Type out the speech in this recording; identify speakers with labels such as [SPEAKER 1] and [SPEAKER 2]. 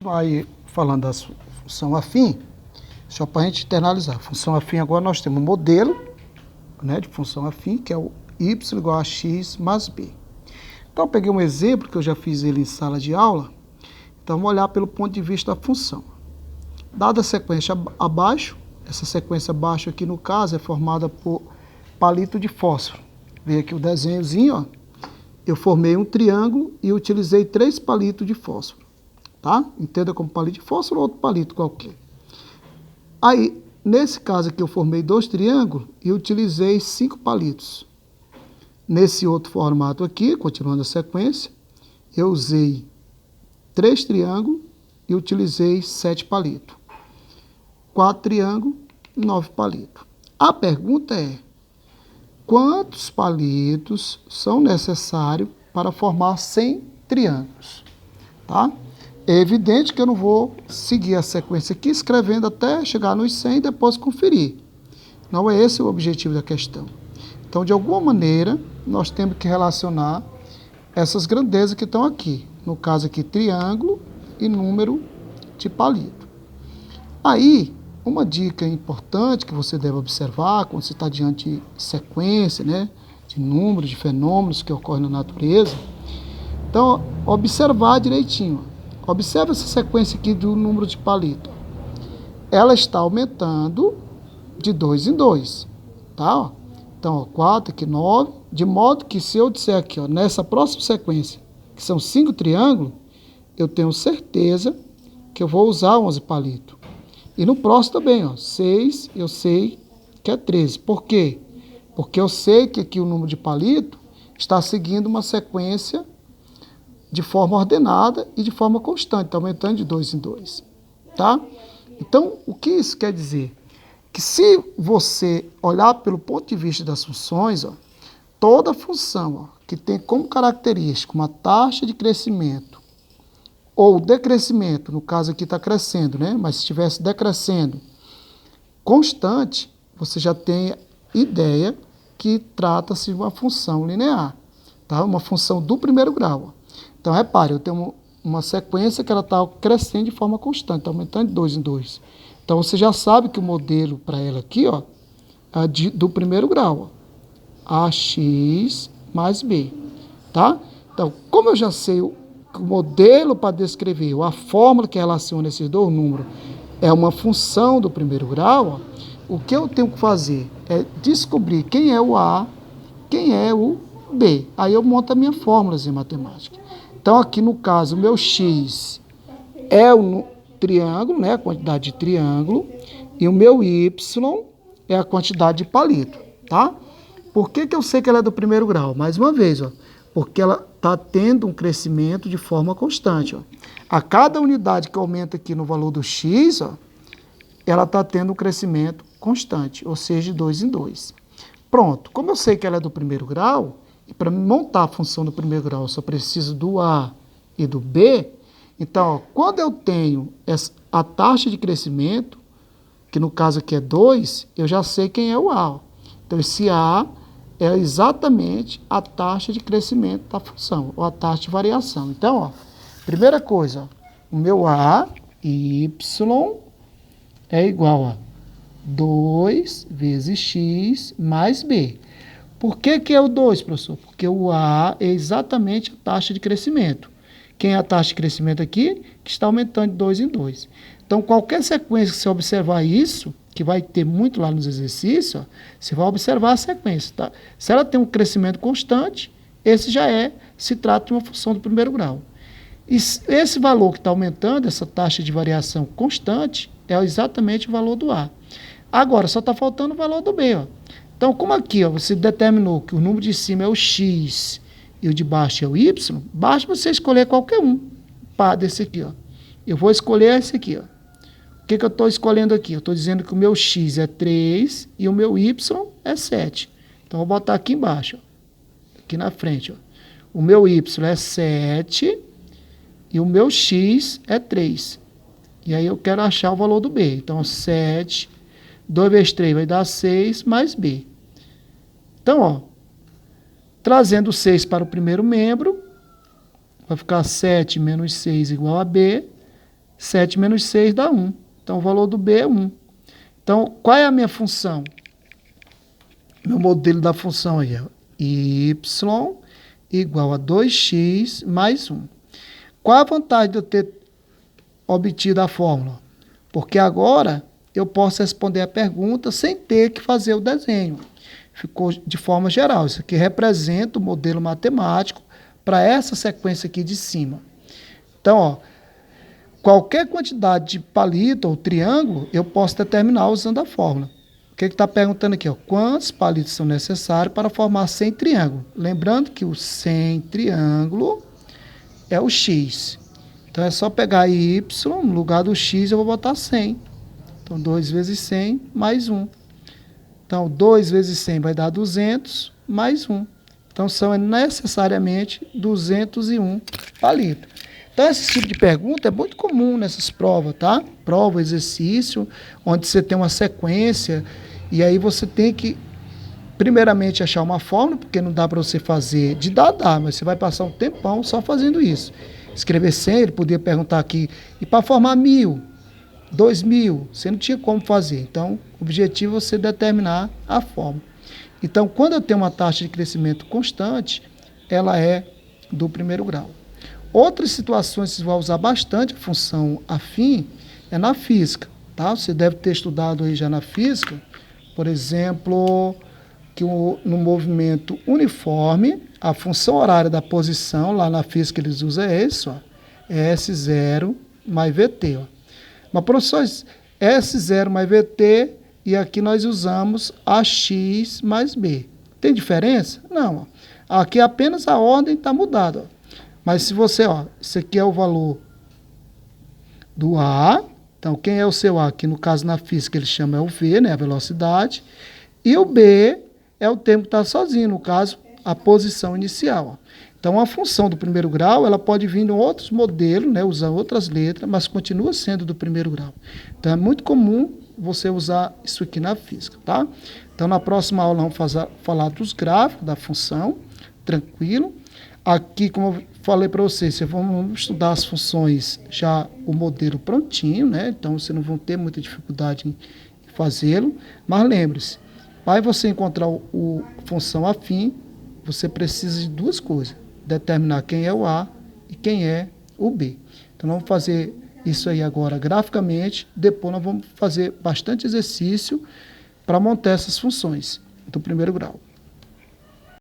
[SPEAKER 1] Aí, falando da função afim, só para a gente internalizar. Função afim, agora nós temos um modelo, né, de função afim, que é o y igual a x mais b. Então, eu peguei um exemplo que eu já fiz ele em sala de aula. Então, vamos olhar pelo ponto de vista da função. Dada a sequência abaixo, essa sequência abaixo aqui, no caso, é formada por palito de fósforo. Veja aqui o desenhozinho, ó. Eu formei um triângulo e utilizei 3 palitos de fósforo. Tá? Entenda como palito de fósforo ou outro palito qualquer. Aí, nesse caso aqui, eu formei 2 triângulos e utilizei 5 palitos. Nesse outro formato aqui, continuando a sequência, eu usei 3 triângulos e utilizei 7 palitos. 4 triângulos, 9 palitos. A pergunta é, quantos palitos são necessários para formar 100 triângulos? Tá? É evidente que eu não vou seguir a sequência aqui, escrevendo até chegar nos 100 e depois conferir. Não é esse o objetivo da questão. Então, de alguma maneira, nós temos que relacionar essas grandezas que estão aqui. No caso aqui, triângulo e número de palito. Aí, uma dica importante que você deve observar quando você está diante de sequência, né, de números, de fenômenos que ocorrem na natureza. Então, observar direitinho. Observe essa sequência aqui do número de palito. Ela está aumentando de 2 em 2. Tá? Então, ó, 4, aqui 9. De modo que se eu disser aqui, ó, nessa próxima sequência, que são 5 triângulos, eu tenho certeza que eu vou usar 11 palitos. E no próximo também, ó, 6, eu sei que é 13. Por quê? Porque eu sei que aqui o número de palito está seguindo uma sequência de forma ordenada e de forma constante, está aumentando de 2 em 2, tá? Então, o que isso quer dizer? Que se você olhar pelo ponto de vista das funções, ó, toda função, ó, que tem como característica uma taxa de crescimento ou decrescimento, no caso aqui está crescendo, né? Mas se estivesse decrescendo constante, você já tem ideia que trata-se de uma função linear, tá? Uma função do primeiro grau, ó. Então, repare, eu tenho uma sequência que ela está crescendo de forma constante, está aumentando de 2 em 2. Então, você já sabe que o modelo para ela aqui, ó, é do primeiro grau, ó, AX mais B, tá? Então, como eu já sei o modelo para descrever, ou a fórmula que relaciona esses dois números é uma função do primeiro grau, ó, o que eu tenho que fazer é descobrir quem é o A, quem é o B. Aí eu monto a minha fórmula em matemática. Então, aqui no caso, o meu x é o triângulo, né, a quantidade de triângulo, e o meu y é a quantidade de palito, tá? Por que eu sei que ela é do primeiro grau? Mais uma vez, ó, porque ela está tendo um crescimento de forma constante. Ó. A cada unidade que aumenta aqui no valor do x, ó, ela está tendo um crescimento constante, ou seja, de 2 em 2. Pronto, como eu sei que ela é do primeiro grau, e para montar a função do primeiro grau eu só preciso do A e do B, então, ó, quando eu tenho a taxa de crescimento, que no caso aqui é 2, eu já sei quem é o A. Ó. Então, esse A é exatamente a taxa de crescimento da função, ou a taxa de variação. Então, ó, primeira coisa, ó, o meu A, Y, é igual a 2 vezes x mais b. Por que é o 2, professor? Porque o A é exatamente a taxa de crescimento. Quem é a taxa de crescimento aqui? Que está aumentando de 2 em 2. Então, qualquer sequência que você observar isso, que vai ter muito lá nos exercícios, ó, você vai observar a sequência. Tá? Se ela tem um crescimento constante, esse já se trata de uma função do primeiro grau. E esse valor que está aumentando, essa taxa de variação constante, é exatamente o valor do A. Agora, só está faltando o valor do B. Ó. Então, como aqui ó, você determinou que o número de cima é o x e o de baixo é o y, basta você escolher qualquer um desse aqui. Ó. Eu vou escolher esse aqui. Ó. O que eu estou escolhendo aqui? Eu estou dizendo que o meu x é 3 e o meu y é 7. Então, eu vou botar aqui embaixo, ó, aqui na frente. Ó. O meu y é 7 e o meu x é 3. E aí eu quero achar o valor do b. Então, 7, 2 vezes 3 vai dar 6, mais b. Então, ó, trazendo 6 para o primeiro membro, vai ficar 7 menos 6 igual a b. 7 menos 6 dá 1. Então, o valor do B é 1. Então, qual é a minha função? Meu modelo da função aí é y igual a 2x mais 1. Qual a vantagem de eu ter obtido a fórmula? Porque agora eu posso responder a pergunta sem ter que fazer o desenho. Ficou de forma geral. Isso aqui representa o modelo matemático para essa sequência aqui de cima. Então, ó, qualquer quantidade de palito ou triângulo, eu posso determinar usando a fórmula. O que está perguntando aqui? Ó, quantos palitos são necessários para formar 100 triângulos? Lembrando que o 100 triângulo é o x. Então, é só pegar y, no lugar do x eu vou botar 100. Então, 2 vezes 100 mais 1. Então, 2 vezes 100 vai dar 200 mais 1. Então, são necessariamente 201 palitos. Então, esse tipo de pergunta é muito comum nessas provas, tá? Prova, exercício, onde você tem uma sequência e aí você tem que, primeiramente, achar uma fórmula, porque não dá para você fazer de dá, mas você vai passar um tempão só fazendo isso. Escrever 100, ele podia perguntar aqui, e para formar 1000, 2000, você não tinha como fazer. Então, o objetivo é você determinar a fórmula. Então, quando eu tenho uma taxa de crescimento constante, ela é do primeiro grau. Outras situações que você vai usar bastante a função afim é na física, tá? Você deve ter estudado aí já na física, por exemplo, que no movimento uniforme, a função horária da posição, lá na física eles usam isso, ó, é S0 mais VT. Ó. Mas, professores, S0 mais VT e aqui nós usamos AX mais B. Tem diferença? Não. Ó. Aqui apenas a ordem está mudada. Ó. Mas se você, ó, isso aqui é o valor do A, então quem é o seu A? Aqui no caso na física ele chama é o V, né, a velocidade, e o B é o tempo que está sozinho, no caso a posição inicial. Ó. Então a função do primeiro grau, ela pode vir em outros modelos, né, usar outras letras, mas continua sendo do primeiro grau. Então é muito comum você usar isso aqui na física, tá? Então na próxima aula vamos falar dos gráficos da função, tranquilo. Aqui, como eu falei para vocês, vamos estudar as funções, já o modelo prontinho, né? Então, vocês não vão ter muita dificuldade em fazê-lo. Mas lembre-se, para você encontrar o função afim, você precisa de duas coisas. Determinar quem é o A e quem é o B. Então, vamos fazer isso aí agora graficamente. Depois, nós vamos fazer bastante exercício para montar essas funções do primeiro grau.